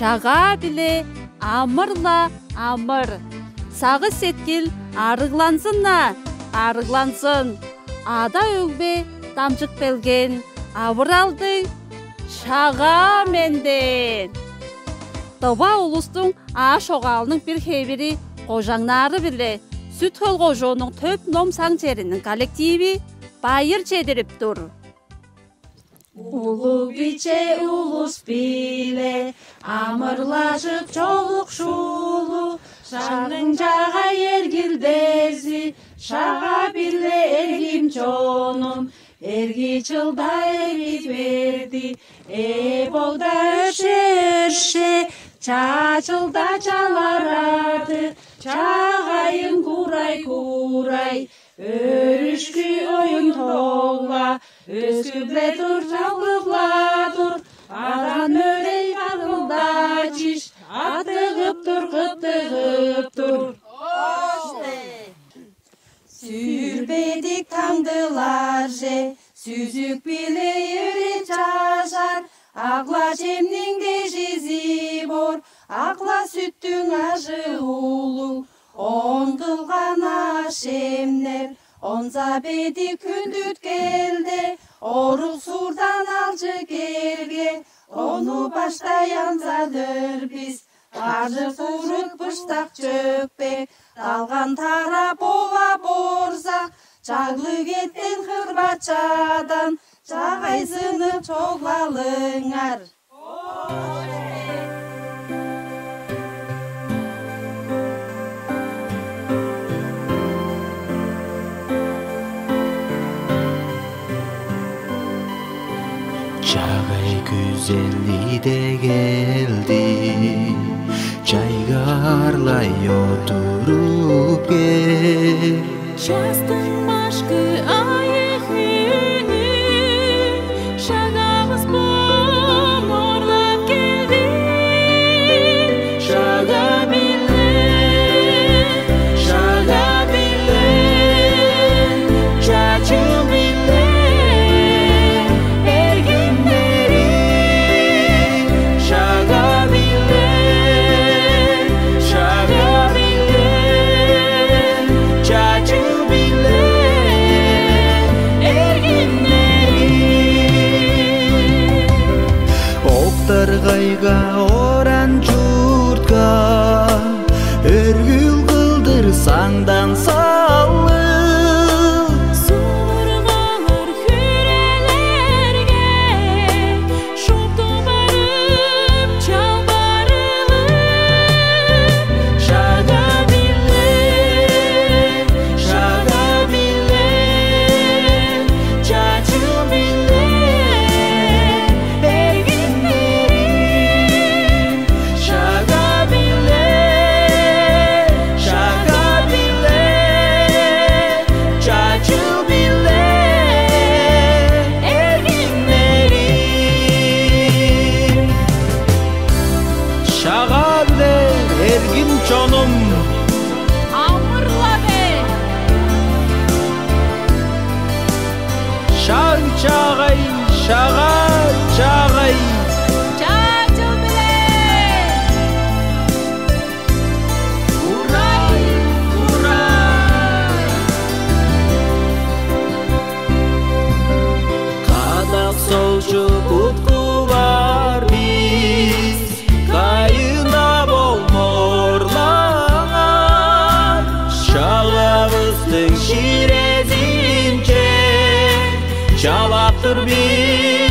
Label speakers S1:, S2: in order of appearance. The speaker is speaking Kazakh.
S1: шага биле амырла амыр. Сагы сеткил арыглансынна, арыглансын. Ада өгбе тамчык белген, абыралды шага менден. Тоба улустун аш огалынын бир хебири кожаңнары биле Сүткөл кожоонун төп ном саңчеринин коллективи байыр чедирип тур. Улуу биче улус биле, амырлашып чолук шулу, шагың жага эргилдези, шага биле эргим чонум, эрги чылда эри берди, болда өшө, чачылда чаларады, чагайын курай, өрүшкү оюн толла, өскүбле тур, жалгыбла тур, адан өрей багылда чиш, атыгып тур. Сүрбедик таңдылар же, сүзүк биле үйрөп жашар, акла жемнин дежизи бор, акла сүттүң ажы улуу, он кылган аш эмнер, онса беди күндүт келде, орук сурдан алчы келге, ону баштай ансадыр биз, ажы курут быштак чөкпек, алган тарап ова борсак, чаглы кеттен кырбачадан, чагайсынып чоглалыңар.
S2: Çağay güzelliği de geldi, çaygarlay oturup gel.
S3: Şastın başkı ayıkını, şagağız bomorlap geldi.
S2: Şaga bile, çaçıl bile, erginleri. Şaga bile, çaçıl bile, erginleri. Oktar gayga oran jurtga, örgül kıldır sаңдан sallı.
S3: Sumurgalar kürelerge, şoptu barıp çalbarılı.
S2: Şaga bile, çaçıl bile, erginleri. Şaga bile, çaçıl bile, erginleri. Şaga bile, ergin çonum,
S3: Amırla be,
S2: şag çağay, çağay.
S3: çağcıl bile.
S2: Uray, Kadak solcu kutku var biz, kayında bol morlar. Şalabızdın şirezince, çalap dur biz.